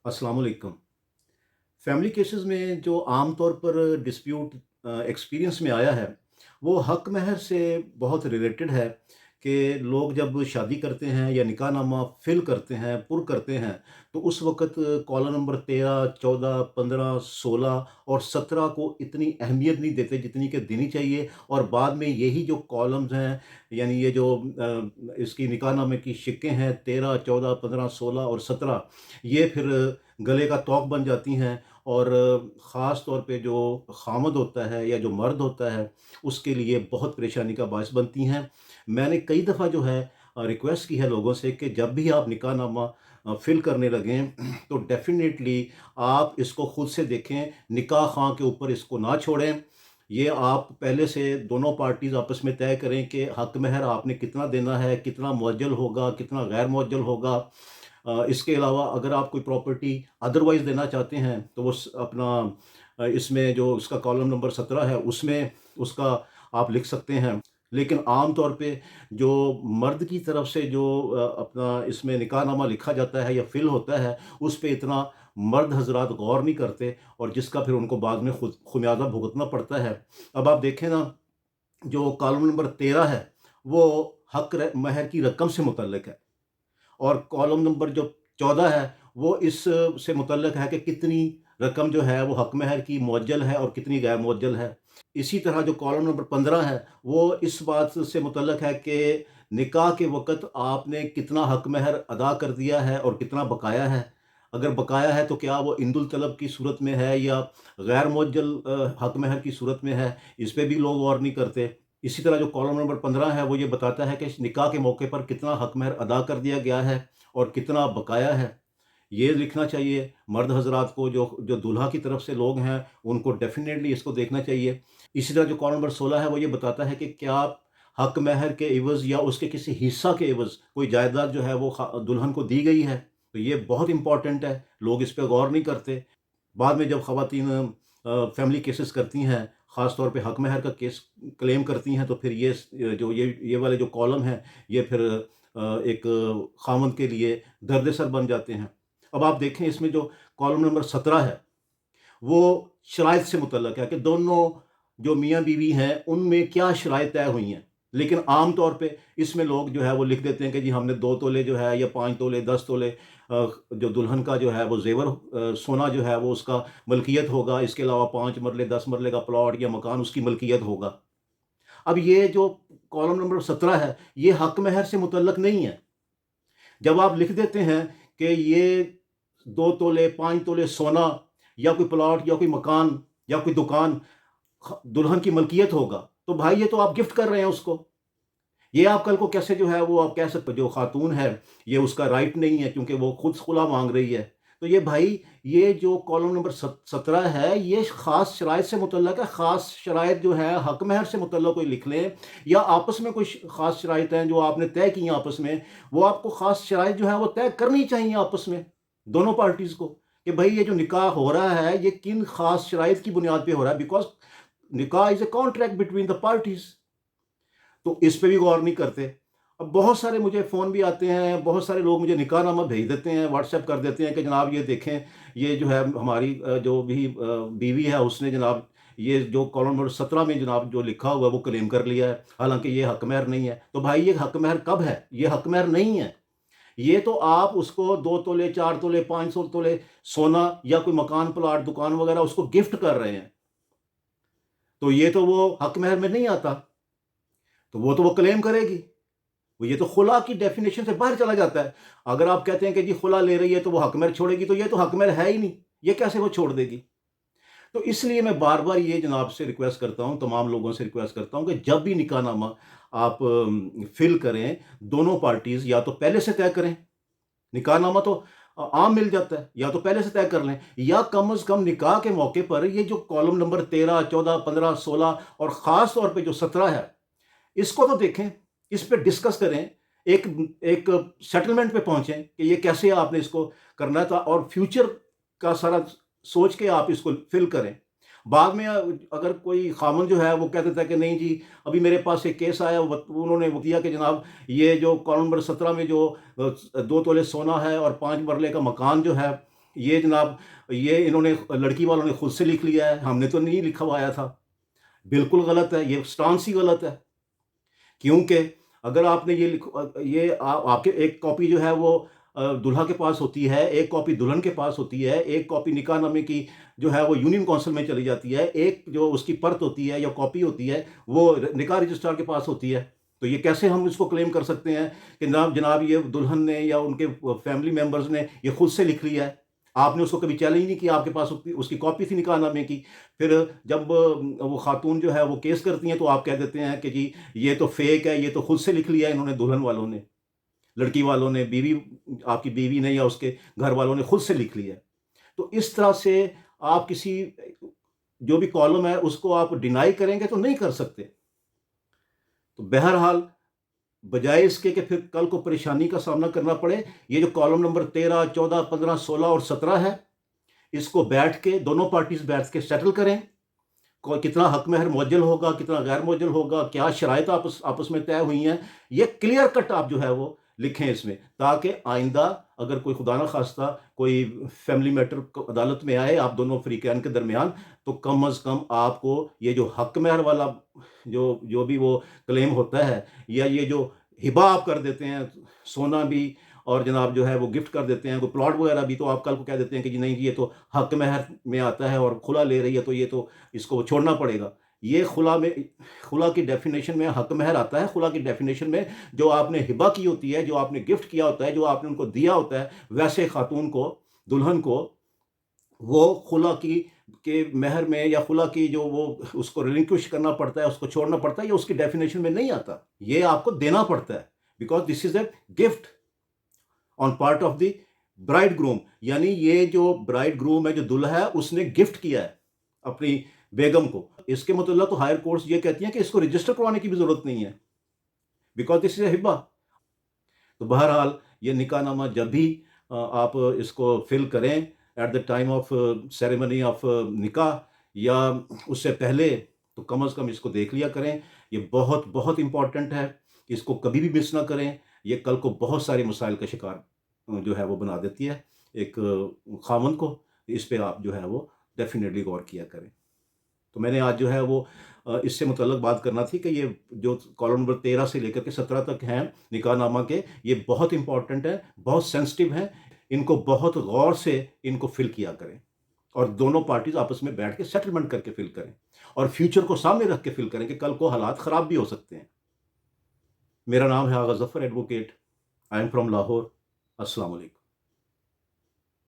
अस्सलाम वालेकुम। Family cases में जो आम तौर पर डिस्प्यूट एक्सपीरियंस में आया है, वो हक महर से बहुत रिलेटेड है कि लोग जब शादी करते हैं या निकाहनामा फ़िल करते हैं, पुर करते हैं, तो उस वक़्त कॉलम नंबर 13, 14, 15, 16 और 17 को इतनी अहमियत नहीं देते जितनी कि देनी चाहिए, और बाद में यही जो कॉलम्स हैं, यानी ये जो इसकी निकाहनामे की शिक्कें हैं 13, 14, 15, 16 और 17, ये फिर गले का तौक बन जाती हैं, और ख़ास तौर पे जो ख़ामद होता है या जो मर्द होता है, उसके लिए बहुत परेशानी का बायस बनती हैं। मैंने कई दफ़ा जो है रिक्वेस्ट की है लोगों से कि जब भी आप निकाहनामा फ़िल करने लगें तो डेफ़िनेटली आप इसको खुद से देखें, निकाह खां के ऊपर इसको ना छोड़ें। ये आप पहले से दोनों पार्टीज़ आपस में तय करें कि हक़ महर आपने कितना देना है, कितना मुअज्जल होगा, कितना गैर मुअज्जल होगा। इसके अलावा अगर आप कोई प्रॉपर्टी अदरवाइज़ देना चाहते हैं तो वो अपना इसमें जो उसका कॉलम नंबर 17 है उसमें उसका आप लिख सकते हैं। लेकिन आम तौर पे जो मर्द की तरफ से जो अपना इसमें निकाहनामा लिखा जाता है या फ़िल होता है, उस पे इतना मर्द हज़रात गौर नहीं करते, और जिसका फिर उनको बाद में खुद खुमियाज़ा भुगतना पड़ता है। अब आप देखें ना, जो कॉलम नंबर 13 है, वो हक़ महर की रकम से मुतल्लिक है, और कॉलम नंबर जो 14 है, वो इस से मुतल्लिक है कि कितनी रकम जो है वो हक़ महर की मुअज्जल है और कितनी गैर मुअज्जल है। इसी तरह जो कॉलम नंबर 15 है, वो इस बात से मुतल्लिक है कि निकाह के वक़्त आपने कितना हक़ महर अदा कर दिया है और कितना बकाया है। अगर बकाया है तो क्या वो इंदुल तलब की सूरत में है या गैर मुअज्जल हक़ महर की सूरत में है, इस पे भी लोग गौर नहीं करते। इसी तरह जो कॉलम नंबर 15 है, वो ये बताता है कि इस निकाह के मौके पर कितना हक़ महर अदा कर दिया गया है और कितना बकाया है। ये लिखना चाहिए मर्द हज़रात को, जो दूल्हा की तरफ से लोग हैं, उनको डेफ़िनेटली इसको देखना चाहिए। इसी तरह जो कॉलम नंबर 16 है, वो ये बताता है कि क्या हक़ महर के इवज़ या उसके किसी हिस्सा के इवज़ कोई जायदाद जो है वो दुल्हन को दी गई है। तो ये बहुत इम्पोर्टेंट है, लोग इस पे गौर नहीं करते। बाद में जब ख़वातीन फैमिली केसेस करती हैं, ख़ास तौर पे हक़ महर का केस क्लेम करती हैं, तो फिर जो ये वाले जो कॉलम हैं, ये फिर एक ख़ावंद के लिए दर्द-ए-सर बन जाते हैं। अब आप देखें, इसमें जो कॉलम नंबर 17 है, वो शराइत से मुतल्लक़ है कि दोनों जो मियाँ-बीवी हैं, उनमें क्या शराइत तय हुई हैं। लेकिन आम तौर पे इसमें लोग जो है वो लिख देते हैं कि जी हमने 2 तोले जो है या 5 तोले, 10 तोले जो दुल्हन का जो है वो ज़ेवर सोना जो है वो उसका मलकियत होगा। इसके अलावा 5 मरले, 10 मरले का प्लॉट या मकान उसकी मलकियत होगा। अब ये जो कॉलम नंबर 17 है, ये हक़ महर से मुतल्लक़ नहीं है। जब आप लिख देते हैं कि ये 2 तोले, 5 तोले सोना या कोई प्लॉट या कोई मकान या कोई दुकान दुल्हन की मलकियत होगा, तो भाई ये तो आप गिफ्ट कर रहे हैं उसको। ये आप कल को कैसे जो है वो आप कह सकते, जो खातून है, ये उसका राइट नहीं है क्योंकि वो खुद खुला मांग रही है। तो ये भाई, ये जो कॉलम नंबर 17 है, ये ख़ास शराइत से मुतल्लक है। ख़ास शराइत जो है हक़ महर से मुतल्लक कोई लिख लें, या आपस में कोई ख़ास शराइत हैं जो आपने तय की हैं आपस में, वो आपको ख़ास शराइत जो है वो तय करनी चाहिए आपस में, दोनों पार्टीज़ को, कि भाई ये जो निकाह हो रहा है ये किन ख़ास शराइत की बुनियाद पे हो रहा है, बिकॉज़ निकाह is a contract between the parties. तो इस पे भी गौर नहीं करते। अब बहुत सारे मुझे फ़ोन भी आते हैं, बहुत सारे लोग मुझे निकाहनामा भेज देते हैं, व्हाट्सएप कर देते हैं कि जनाब ये देखें, ये जो है हमारी जो भी बीवी है, उसने जनाब ये जो कॉलम नंबर 17 में जनाब जो लिखा हुआ है वो क्लेम कर लिया है, हालाँकि ये हक़ महर नहीं है। तो भाई ये हक़ महर कब है? ये हक़ महर नहीं है। ये तो आप उसको 2 तोले, 4 तोले, 500 तोले सोना या कोई मकान, प्लॉट, दुकान वग़ैरह उसको गिफ्ट कर रहे हैं। तो ये तो वो हक़ महर में नहीं आता। तो वो क्लेम करेगी। वो ये तो खुला की डेफिनेशन से बाहर चला जाता है। अगर आप कहते हैं कि जी खुला ले रही है तो वो हक़ महर छोड़ेगी, तो ये तो हक़ महर है ही नहीं। ये कैसे वो छोड़ देगी? तो इसलिए मैं बार-बार ये जनाब से रिक्वेस्ट करता हूँ, तमाम लोगों से रिक्वेस्ट करता हूँ कि जब भी निकाहनामा आप फ़िल करें, दोनों पार्टीज़ या तो पहले से तय करें। निकाहनामा तो आम मिल जाता है, या तो पहले से तय कर लें, या कम से कम निकाह के मौके पर ये जो कॉलम नंबर 13, 14, 15, 16 और ख़ास तौर पे जो 17 है, इसको तो देखें, इस पे डिस्कस करें, एक एक सेटलमेंट पे पहुँचे कि ये कैसे आपने इसको करना था, और फ्यूचर का सारा सोच के आप इसको फ़िल करें। बाद में अगर कोई ख़ामन जो है वो कह देता है कि नहीं जी, अभी मेरे पास एक केस आया, उन्होंने वो दिया कि जनाब ये जो कॉलम नंबर 17 में जो 2 तोले सोना है और 5 मरले का मकान जो है, یہ جناب یہ انہوں نے لڑکی والوں نے خود سے لکھ لیا ہے، ہم نے تو نہیں لکھوایا تھا۔ بالکل غلط ہے، یہ سٹانس ہی غلط ہے، کیونکہ اگر آپ نے یہ آپ کے ایک کاپی جو ہے وہ دولہا کے پاس ہوتی ہے، ایک کاپی دلہن کے پاس ہوتی ہے، ایک کاپی نکاح نامے کی جو ہے وہ یونین کونسل میں چلی جاتی ہے، ایک جو اس کی پرت ہوتی ہے یا کاپی ہوتی ہے وہ نکاح رجسٹرار کے پاس ہوتی ہے۔ تو یہ کیسے ہم اس کو کلیم کر سکتے ہیں کہ جناب یہ دلہن نے یا ان کے فیملی ممبرز نے یہ خود سے لکھ لیا ہے؟ آپ نے اس کو کبھی چیلنج نہیں کیا، آپ کے پاس اس کی کاپی تھی نکاح نامے کی۔ پھر جب وہ خاتون جو ہے وہ کیس کرتی ہیں تو آپ کہہ دیتے ہیں کہ جی یہ تو فیک ہے، یہ تو خود سے لکھ لیا ہے انہوں نے، دلہن والوں نے، لڑکی والوں نے، بیوی، آپ کی بیوی نے یا اس کے گھر والوں نے خود سے لکھ لیا ہے۔ تو اس طرح سے آپ کسی جو بھی کالم ہے اس کو آپ ڈینائی کریں گے تو نہیں کر سکتے۔ تو بہرحال بجائے اس کے کہ پھر کل کو پریشانی کا سامنا کرنا پڑے، یہ جو کالم نمبر 13، 14، 15، 16 اور 17 ہے، اس کو بیٹھ کے دونوں پارٹیز بیٹھ کے سیٹل کریں۔ کتنا حق مہر معجل ہوگا، کتنا غیر معجل ہوگا، کیا شرائط آپس میں طے ہوئی ہیں، یہ کلیئر کٹ آپ جو ہے وہ لکھیں اس میں، تاکہ آئندہ اگر کوئی خدا نہ خواستہ کوئی فیملی میٹر عدالت میں آئے آپ دونوں فریقین کے درمیان، تو کم از کم آپ کو یہ جو حق مہر والا جو بھی وہ کلیم ہوتا ہے، یا یہ جو ہبہ آپ کر دیتے ہیں، سونا بھی اور جناب جو ہے وہ گفٹ کر دیتے ہیں، کوئی پلاٹ وغیرہ بھی، تو آپ کل کو کہہ دیتے ہیں کہ جی نہیں، یہ تو حق مہر میں آتا ہے اور خلا لے رہی ہے تو یہ تو اس کو چھوڑنا پڑے گا۔ یہ خلا کی ڈیفینیشن میں حق مہر آتا ہے، خلا کی ڈیفینیشن میں جو آپ نے ہبہ کی ہوتی ہے، جو آپ نے گفٹ کیا ہوتا ہے، جو آپ نے ان کو دیا ہوتا ہے، ویسے خاتون کو، دلہن کو، وہ خلا کی کے مہر میں یا خلا کی جو وہ اس کو ریلنکوش کرنا پڑتا ہے، اس کو چھوڑنا پڑتا ہے، یہ اس کی ڈیفینیشن میں نہیں آتا، یہ آپ کو دینا پڑتا ہے، because this is a gift on part of the bridegroom, یعنی یہ جو برائڈ گروم ہے، جو دلہا ہے، اس نے گفٹ کیا ہے اپنی بیگم کو۔ اس کے متعلق تو ہائر کورٹس یہ کہتی ہیں کہ اس کو رجسٹر کروانے کی بھی ضرورت نہیں ہے، بیکاز دس از اے ہبہ۔ تو بہرحال یہ نکاح نامہ جب بھی آپ اس کو فل کریں at the time of ceremony of nikah یا اس سے پہلے، تو کم از کم اس کو دیکھ لیا کریں۔ یہ بہت بہت امپورٹنٹ ہے، اس کو کبھی بھی مس نہ کریں، یہ کل کو بہت سارے مسائل کا شکار جو ہے وہ بنا دیتی ہے ایک خاوند کو۔ اس پہ آپ جو ہے وہ ڈیفینیٹلی غور کیا کریں۔ تو میں نے آج جو ہے وہ اس سے متعلق بات کرنا تھی کہ یہ جو کالم نمبر 13 سے لے کر کے 17 تک ہیں نکاح نامہ کے، یہ بہت امپورٹنٹ ہیں، بہت سینسٹیو ہیں، ان کو بہت غور سے ان کو فل کیا کریں، اور دونوں پارٹیز آپس میں بیٹھ کے سیٹلمنٹ کر کے فل کریں، اور فیوچر کو سامنے رکھ کے فل کریں کہ کل کو حالات خراب بھی ہو سکتے ہیں۔ میرا نام ہے Agha Zafar advocate, I am from Lahore. السلام علیکم۔